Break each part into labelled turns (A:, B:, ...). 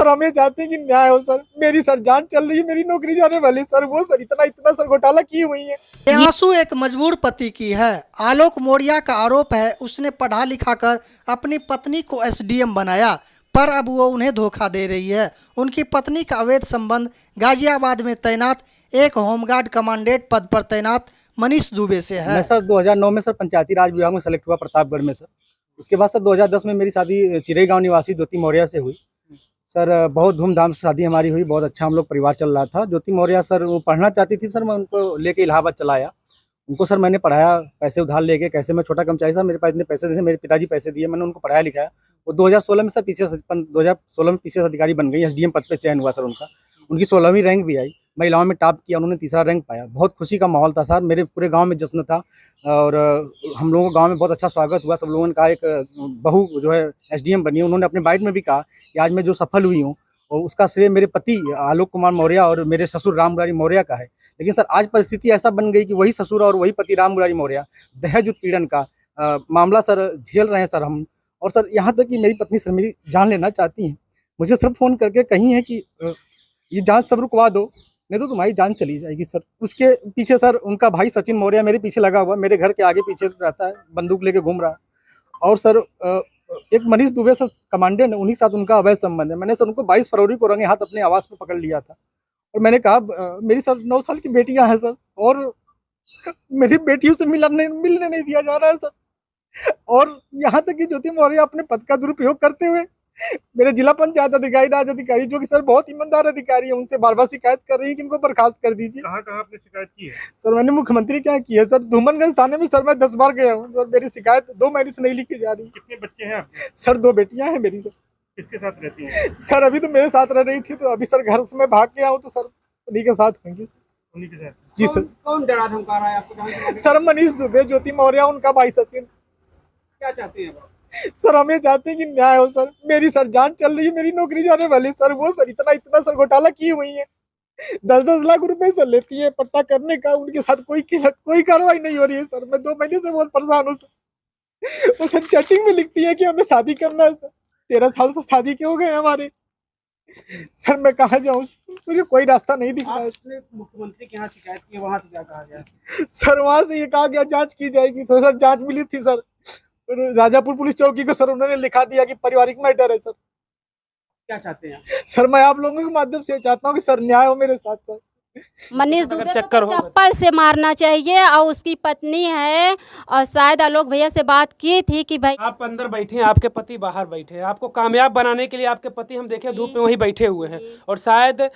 A: Sir हमें चाहते हैं कि न्याय हो सर। मेरी सर जान चल रही है, मेरी नौकरी जाने वाली सर। वो सर इतना सर घोटाला की हुई है।
B: ये आंसू एक मजबूर पति की है। आलोक मौर्य का आरोप है उसने पढ़ा लिखा कर अपनी पत्नी को एसडीएम बनाया, पर अब वो उन्हें धोखा दे रही है। उनकी पत्नी का अवैध संबंध गाजियाबाद में तैनात एक होमगार्ड कमांडेंट पद पर तैनात मनीष दुबे से है।
A: मैं सर 2009 में सर पंचायती राज विभाग में सेलेक्ट हुआ प्रतापगढ़ में सर। उसके बाद सर 2010 में मेरी शादी चिरई गांव निवासी ज्योति मौर्य से हुई सर। बहुत धूमधाम से शादी हमारी हुई, बहुत अच्छा हम लोग परिवार चल रहा था। ज्योति मौर्य सर वो पढ़ना चाहती थी सर, मैं उनको लेके इलाहाबाद चला आया। उनको सर मैंने पढ़ाया, पैसे उधार लेके। कैसे मैं छोटा कर्मचारी था, मेरे पास इतने पैसे थे, मेरे पिताजी पैसे दिए, मैंने उनको पढ़ाया लिखाया। वो 2016 में सर पीसीएस 2016 में पीसीएस अधिकारी बन गई, एसडीएम पद पे चयन हुआ सर उनका। उनकी 16वीं रैंक भी आई, महिलाओं में टॉप किया, उन्होंने तीसरा रैंक पाया। बहुत खुशी का माहौल था सर, मेरे पूरे गांव में जश्न था। और हम लोगों को गांव में बहुत अच्छा स्वागत हुआ। सब लोगों ने कहा एक बहू जो है एसडीएम बनी है। उन्होंने अपने बाइट में भी कहा कि आज मैं जो सफल हुई हूँ और उसका श्रेय मेरे पति आलोक कुमार मौर्य और मेरे ससुर राम मुरारी मौर्य का है। लेकिन सर आज परिस्थिति ऐसा बन गई कि वही ससुर और वही पति राम मुरारी मौर्य दहेज उत्पीड़न का मामला सर झेल रहे हैं सर हम। और सर यहाँ तक कि मेरी पत्नी सर मेरी जान लेना चाहती हैं। मुझे सर फ़ोन करके कही है कि ये जांच सब रुकवा दो, नहीं तो तुम्हारी जान चली जाएगी सर। उसके पीछे सर उनका भाई सचिन मौर्य मेरे पीछे लगा हुआ, मेरे घर के आगे पीछे रहता है, बंदूक लेके घूम रहा है। और सर एक मनीष दुबे सर कमांडेंट है, उन्हीं के साथ उनका अवैध संबंध है। मैंने सर उनको 22 फरवरी को रंगे हाथ अपने आवास पे पकड़ लिया था और मैंने कहा मेरी सर 9 साल की बेटियां हैं सर, और मेरी बेटियों से मिलने नहीं दिया जा रहा है सर। और यहाँ तक कि ज्योति मौर्य अपने पद का दुरुपयोग करते हुए मेरे जिला पंचायत अधिकारी, राज अधिकारी, जो कि सर बहुत ईमानदार अधिकारी है, उनसे बार बार शिकायत कर रही है कि इनको बर्खास्त कर दीजिए।
C: कहाँ कहाँ आपने शिकायत की है?
A: सर मैंने मुख्यमंत्री क्या की है सर, धूमनगंज थाने में सर मैं 10 बार गया हूँ सर। मेरी शिकायत 2 महीने से नहीं लिखी जा रही।
C: कितने बच्चे हैं आपके?
A: सर 2 बेटियां हैं मेरी सर।
C: किसके साथ रहती हैं?
A: सर अभी तो मेरे साथ रह रही थी, तो अभी सर घर से मैं भाग के आऊँ तो सर उन्हीं के साथ होंगी सर।
C: उन्हीं के साथ?
A: जी सर।
D: कौन डरा धमका रहा है आपको?
A: सर मनीष दुबे, ज्योति मौर्य, उनका भाई सचिन।
D: क्या चाहते हैं आप?
A: सर हमें चाहते हैं कि न्याय हो सर। मेरी सर जान चल रही है, मेरी नौकरी जाने वाली सर। वो सर इतना सर घोटाला की हुई है। 10-10 लाख रुपए सर लेती है पट्टा करने का, उनके साथ कोई कार्रवाई नहीं हो रही है सर। मैं 2 महीने से बहुत परेशान हूँ सर। वो सर चैटिंग में लिखती है कि हमें शादी करना है सर। 13 साल से शादी के हो गए हमारे। सर मैं कहाँ जाऊँ, मुझे कोई रास्ता नहीं दिख रहा है।
D: आपने मुख्यमंत्री के यहाँ शिकायत की, वहाँ से क्या कहा गया?
A: सर वहां से ये कहा गया जांच की जाएगी सर। जांच मिली थी सर राजापुर पुलिस चौकी को, सर उन्होंने लिखा दिया कि पारिवारिक मैटर है सर।
D: क्या चाहते हैं?
A: सर मैं आप लोगों के माध्यम से चाहता हूँ कि सर न्याय हो मेरे साथ सर।
E: मनीष दुबे को तो चप्पल से मारना चाहिए। और उसकी पत्नी है, और शायद आलोक भैया से बात की थी कि भाई
F: आप अंदर बैठे हैं, आपके पति बाहर बैठे हैं। आपको कामयाब बनाने के लिए आपके पति हम देखे धूप में वहीं बैठे हुए हैं। और शायद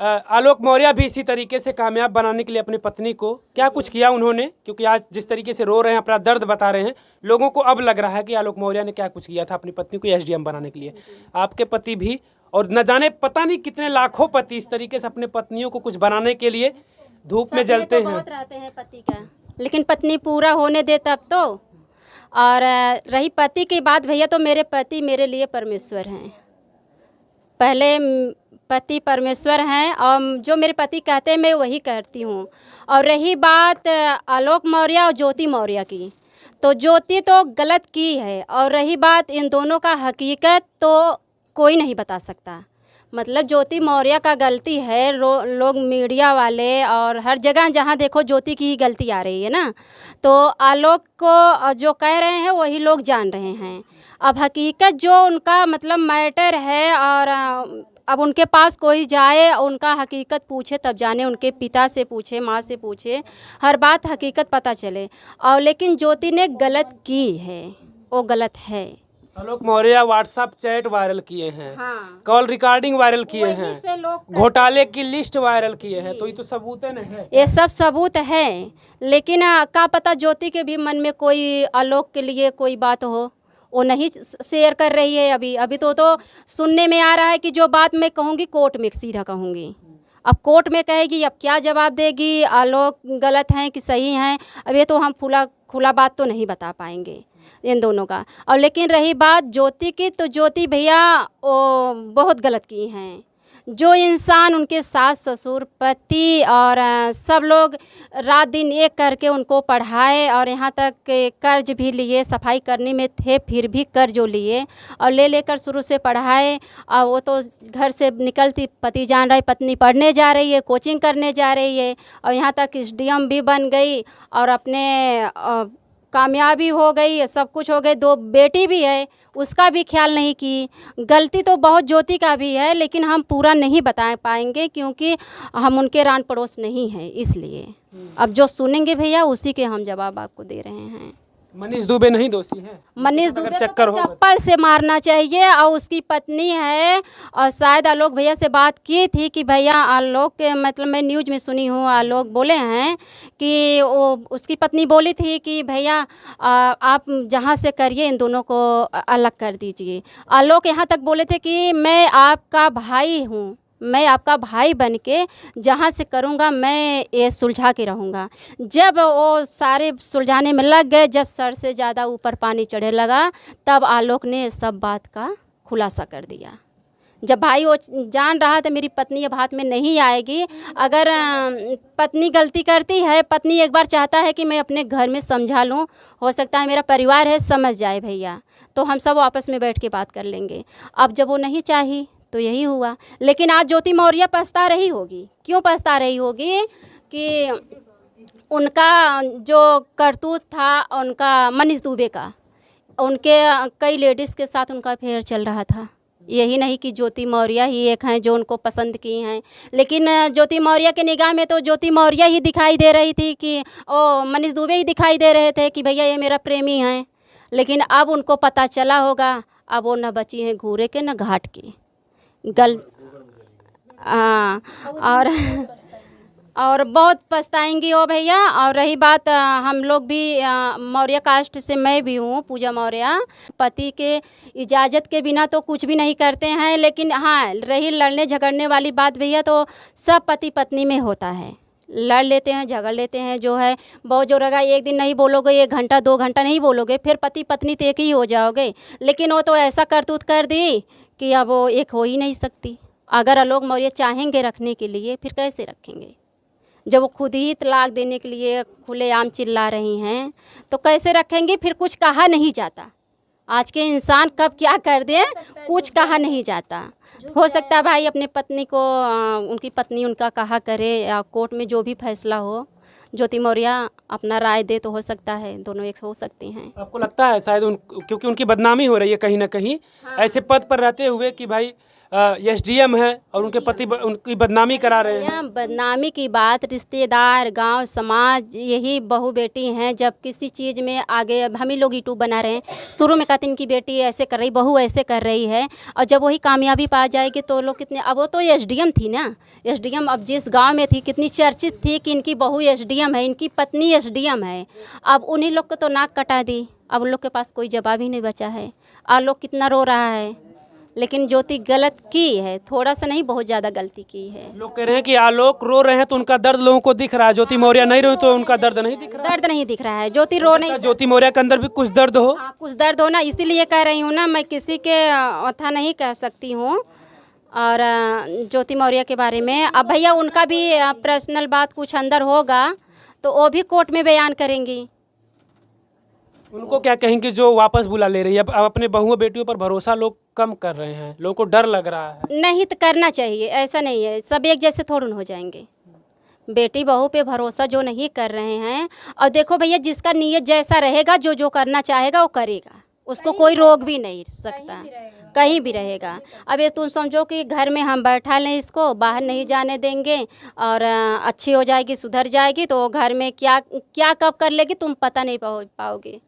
F: आलोक मौर्य भी इसी तरीके से कामयाब बनाने के लिए अपनी पत्नी को क्या कुछ किया उन्होंने, क्योंकि आज जिस तरीके से रो रहे हैं, अपना दर्द बता रहे हैं, लोगों को अब लग रहा है कि आलोक मौर्य ने क्या कुछ किया था अपनी पत्नी को एसडीएम बनाने के लिए। आपके पति भी, और न जाने पता नहीं कितने लाखों पति इस तरीके से अपने पत्नियों को कुछ बनाने के लिए धूप में जलते हैं।
E: बहुत रहते हैं पति का, लेकिन पत्नी पूरा होने दे तब तो। और रही पति की बात भैया, तो मेरे पति मेरे लिए परमेश्वर हैं। पहले पति परमेश्वर हैं, और जो मेरे पति कहते हैं मैं वही करती हूँ। और रही बात आलोक मौर्य और ज्योति मौर्य की, तो ज्योति तो गलत की है, और रही बात इन दोनों का हकीकत तो कोई नहीं बता सकता। मतलब ज्योति मौर्य का गलती है, लोग मीडिया वाले और हर जगह जहाँ देखो ज्योति की गलती आ रही है ना, तो आलोक को जो कह रहे हैं वही लोग जान रहे हैं। अब हकीकत जो उनका मतलब मैटर है, और अब उनके पास कोई जाए, उनका हकीकत पूछे तब जाने, उनके पिता से पूछे, माँ से पूछे, हर बात हकीकत पता चले। और लेकिन ज्योति ने गलत की है, वो गलत है।
F: आलोक मौर्य व्हाट्सएप चैट वायरल किए हैं,
E: हाँ।
F: कॉल रिकॉर्डिंग वायरल किए
E: वहीं
F: हैं,
E: से लोग
F: घोटाले की लिस्ट वायरल किए हैं, तो ये तो सबूत है ना।
E: ये सब सबूत है, लेकिन क्या पता ज्योति के भी मन में कोई आलोक के लिए कोई बात हो, वो नहीं शेयर कर रही है अभी तो सुनने में आ रहा है कि जो बात मैं कहूँगी कोर्ट में सीधा कहूँगी। अब कोर्ट में कहेगी, अब क्या जवाब देगी, आलोक गलत हैं कि सही हैं, अब ये तो हम खुला बात तो नहीं बता पाएंगे इन दोनों का। और लेकिन रही बात ज्योति की, तो ज्योति भैया वो बहुत गलत की हैं। जो इंसान उनके सास ससुर पति और सब लोग रात दिन एक करके उनको पढ़ाए और यहाँ तक के कर्ज भी लिए, सफाई करने में थे फिर भी कर्ज जो लिए और ले लेकर शुरू से पढ़ाए। और वो तो घर से निकलती पति जान रहा है पत्नी पढ़ने जा रही है, कोचिंग करने जा रही है और यहाँ तक SDM भी बन गई और अपने कामयाबी हो गई, सब कुछ हो गई। 2 बेटी भी है, उसका भी ख्याल नहीं की। गलती तो बहुत ज्योति का भी है, लेकिन हम पूरा नहीं बता पाएंगे क्योंकि हम उनके रान पड़ोस नहीं हैं, इसलिए अब जो सुनेंगे भैया उसी के हम जवाब आपको दे रहे हैं।
F: मनीष दुबे नहीं दोषी है?
E: मनीष
F: अगर
E: दुबे
F: चक्कर
E: को
F: हो
E: चप्पल से मारना चाहिए और उसकी पत्नी है और शायद आलोक भैया से बात की थी कि भैया आलोक के मतलब मैं न्यूज़ में सुनी हूँ, आलोक बोले हैं कि वो उसकी पत्नी बोली थी कि भैया आप जहाँ से करिए इन दोनों को अलग कर दीजिए। आलोक यहाँ तक बोले थे कि मैं आपका भाई हूँ, मैं आपका भाई बन के जहाँ से करूँगा मैं ये सुलझा के रहूँगा। जब वो सारे सुलझाने में लग गए, जब सर से ज़्यादा ऊपर पानी चढ़े लगा, तब आलोक ने सब बात का खुलासा कर दिया। जब भाई वो जान रहा था मेरी पत्नी अब हाथ में नहीं आएगी, अगर पत्नी गलती करती है, पत्नी एक बार चाहता है कि मैं अपने घर में समझा लूँ, हो सकता है मेरा परिवार है समझ जाए भैया, तो हम सब आपस में बैठ के बात कर लेंगे। अब जब वो नहीं चाही तो यही हुआ। लेकिन आज ज्योति मौर्य पछता रही होगी। क्यों पछता रही होगी? कि उनका जो करतूत था उनका मनीष दुबे का, उनके कई लेडीज़ के साथ उनका अफेयर चल रहा था। यही नहीं कि ज्योति मौर्य ही एक हैं जो उनको पसंद की हैं, लेकिन ज्योति मौर्य के निगाह में तो ज्योति मौर्य ही दिखाई दे रही थी कि ओ मनीष दुबे ही दिखाई दे रहे थे कि भैया ये मेरा प्रेमी है। लेकिन अब उनको पता चला होगा, अब वो न बची हैं घूरे के न घाट की और बहुत पछताएंगी हो भैया। और रही बात हम लोग भी मौर्य कास्ट से मैं भी हूँ, पूजा मौर्य, पति के इजाज़त के बिना तो कुछ भी नहीं करते हैं। लेकिन हाँ, रही लड़ने झगड़ने वाली बात भैया, तो सब पति पत्नी में होता है, लड़ लेते हैं झगड़ लेते हैं। जो है बहुत जोर लगा, एक दिन नहीं बोलोगे, 1 घंटा 2 घंटा नहीं बोलोगे, फिर पति पत्नी तो एक ही हो जाओगे। लेकिन वो तो ऐसा करतूत कर दी कि अब वो एक हो ही नहीं सकती। अगर आलोक मौर्य चाहेंगे रखने के लिए, फिर कैसे रखेंगे? जब वो खुद ही तलाक देने के लिए खुलेआम चिल्ला रही हैं, तो कैसे रखेंगे? फिर कुछ कहा नहीं जाता। आज के इंसान कब क्या कर दें कुछ कहा नहीं जाता। हो सकता है भाई अपने पत्नी को उनकी पत्नी उनका कहा करे, या कोर्ट में जो भी फैसला हो ज्योति मौर्य अपना राय दे, तो हो सकता है दोनों एक हो सकती हैं।
F: आपको लगता है शायद क्योंकि उनकी बदनामी हो रही है कहीं ना कहीं, ऐसे पद पर रहते हुए कि भाई SDM है और उनके पति उनकी बदनामी करा रहे हैं?
E: यहाँ बदनामी की बात, रिश्तेदार गांव समाज यही बहू बेटी हैं। जब किसी चीज़ में आगे, हम ही लोग यूट्यूब बना रहे हैं, शुरू में कहते इनकी बेटी ऐसे कर रही, बहू ऐसे कर रही है, और जब वही कामयाबी पा जाएगी तो लोग कितने, अब वो तो SDM थी ना, SDM अब जिस गाँव में थी कितनी चर्चित थी कि इनकी बहू SDM है, इनकी पत्नी SDM है। अब उन्हीं लोग को तो नाक कटा दी, अब उन लोग के पास कोई जवाब ही नहीं बचा है। आलोक कितना रो रहा है, लेकिन ज्योति गलत की है, थोड़ा सा नहीं बहुत ज़्यादा गलती की है।
F: लोग कह रहे हैं कि आलोक रो रहे हैं तो उनका दर्द लोगों को दिख रहा है, ज्योति मौर्य नहीं रो तो उनका दर्द नहीं दिख रहा।
E: दर्द नहीं दिख रहा है, ज्योति रो नहीं,
F: ज्योति मौर्य के अंदर भी कुछ दर्द हो।
E: हाँ, कुछ दर्द हो ना, इसीलिए कह रही हूँ ना, मैं किसी के अथा नहीं कह सकती हूँ। और ज्योति मौर्य के बारे में अब भैया उनका भी पर्सनल बात कुछ अंदर होगा तो वो भी कोर्ट में बयान करेंगी।
F: उनको क्या कहेंगे जो वापस बुला ले रही है? अब अपने बहुओं बेटियों पर भरोसा लोग कम कर रहे हैं, लोगों को डर लग रहा है।
E: नहीं तो करना चाहिए, ऐसा नहीं है सब एक जैसे थोड़े हो जाएंगे। बेटी बहू पे भरोसा जो नहीं कर रहे हैं, और देखो भैया जिसका नीयत जैसा रहेगा, जो जो करना चाहेगा वो करेगा, उसको कोई रोक भी नहीं सकता, कहीं भी रहेगा। अब ये तुम समझो कि घर में हम बैठा लें, इसको बाहर नहीं जाने देंगे, और अच्छी हो जाएगी सुधर जाएगी, तो घर में क्या क्या कब कर लेगी तुम पता नहीं पाओगे।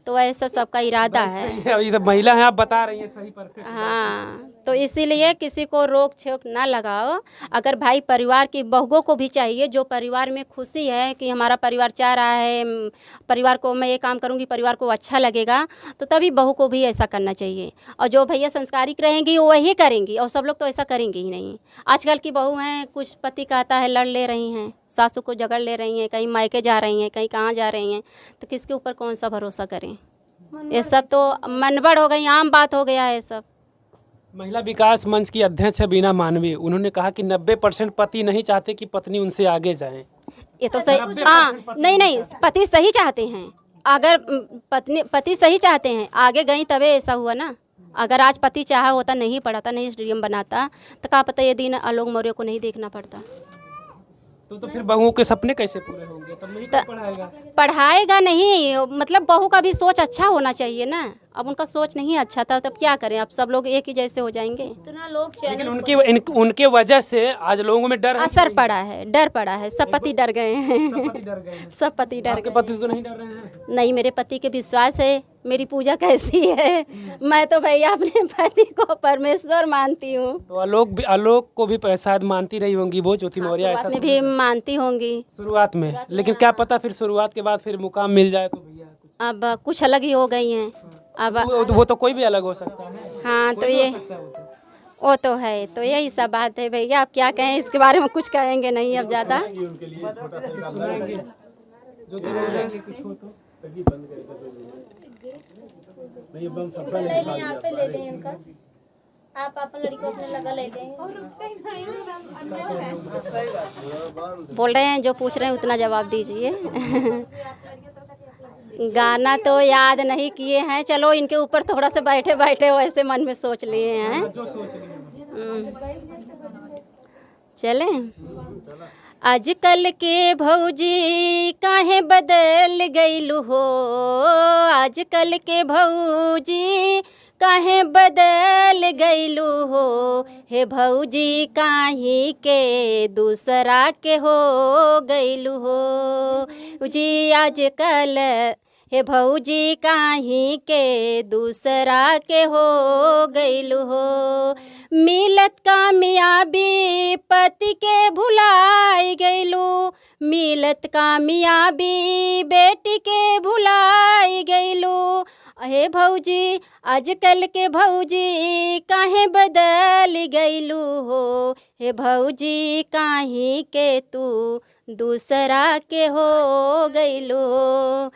E: तो ऐसा सबका इरादा है।
F: ये तो महिला है, आप बता रही हैं सही परफेक्ट।
E: हाँ, तो इसीलिए किसी को रोक छेक ना लगाओ। अगर भाई परिवार की बहुओं को भी चाहिए, जो परिवार में खुशी है कि हमारा परिवार चाह रहा है, परिवार को मैं ये काम करूँगी परिवार को अच्छा लगेगा, तो तभी बहू को भी ऐसा करना चाहिए। और जो भैया संस्कारिक रहेंगी वो वही करेंगी, और सब लोग तो ऐसा करेंगे ही नहीं। आजकल की बहू हैं, कुछ पति कहता है लड़ ले रही हैं, सासू को झगड़ ले रही हैं, कहीं मायके जा रही हैं, कहीं कहाँ जा रही हैं, तो किसके ऊपर कौन सा भरोसा करें? ये सब तो मनबड़ हो गई, आम बात हो गया है सब।
F: महिला विकास मंच की अध्यक्ष है बीना मानवी, उन्होंने कहा कि 90% पति नहीं चाहते कि पत्नी उनसे आगे जाए।
E: ये तो सही, हाँ, नहीं नहीं, पति सही चाहते हैं। अगर पति सही चाहते हैं, आगे गई तभी ऐसा हुआ ना। अगर आज पति चाहा होता, नहीं पढ़ाता, नहीं स्टेडियम बनाता, तो क्या पता ये दिन आलोक मौर्य को नहीं देखना पड़ता।
F: तो फिर बहुओं के सपने कैसे पूरे होंगे? तब नहीं कोई पढ़ाएगा।
E: पढ़ाएगा नहीं, मतलब बहू का भी सोच अच्छा होना चाहिए ना। अब उनका सोच नहीं अच्छा था, तब क्या करें? अब सब लोग एक ही जैसे हो जाएंगे। इतना लोग
F: लेकिन उनके वजह से आज लोगों में डर है।
E: असर पड़ा है, डर पड़ा है। सब पति डर गए हैं।
F: सब पति डर गए हैं।
E: सब पति डर
F: आपके
E: गए।
F: पति तो नहीं डर रहे हैं?
E: नहीं, मेरे पति के विश्वास है। मेरी पूजा कैसी है, मैं तो भैया अपने पति को परमेश्वर मानती हूँ।
F: तो आलोक को भी शायद मानती रही होंगी वो ज्योति मौर्य, ऐसा
E: में भी मानती होंगी
F: शुरुआत में। लेकिन क्या पता फिर शुरुआत के बाद फिर मुकाम मिल जाए तो भैया कुछ।
E: अब कुछ अलग ही हो गई हैं। अब
F: वो तो कोई भी अलग हो सकता है।
E: हाँ, तो ये वो तो है। तो यही सब बात है भैया। अब क्या कहें इसके बारे में, कुछ कहेंगे नहीं अब ज़्यादा। आप अपन लड़की को अपने लगा ले लें। बोल रहे हैं, जो पूछ रहे हैं उतना जवाब दीजिए। गाना तो याद नहीं किए हैं, चलो इनके ऊपर थोड़ा सा बैठे बैठे वैसे मन में सोच लिए हैं। चलें। आजकल के भौजी काहे बदल गइलू हो, आजकल के भौजी काहे बदल गइलू हो, हे भौजी काहे के दूसरा के हो गइलू हो जी। आजकल हे भौजी काहे के दूसरा के हो गइलू हो, मिलत कामयाबी पति के भुलाई गइलू, मिलत कामयाबी बेटी के भुलाई गइलू, हे भौजी आजकल के भौजी काहे बदल गइलू हो, हे भौजी काहे के तू दूसरा के हो गइलू हो,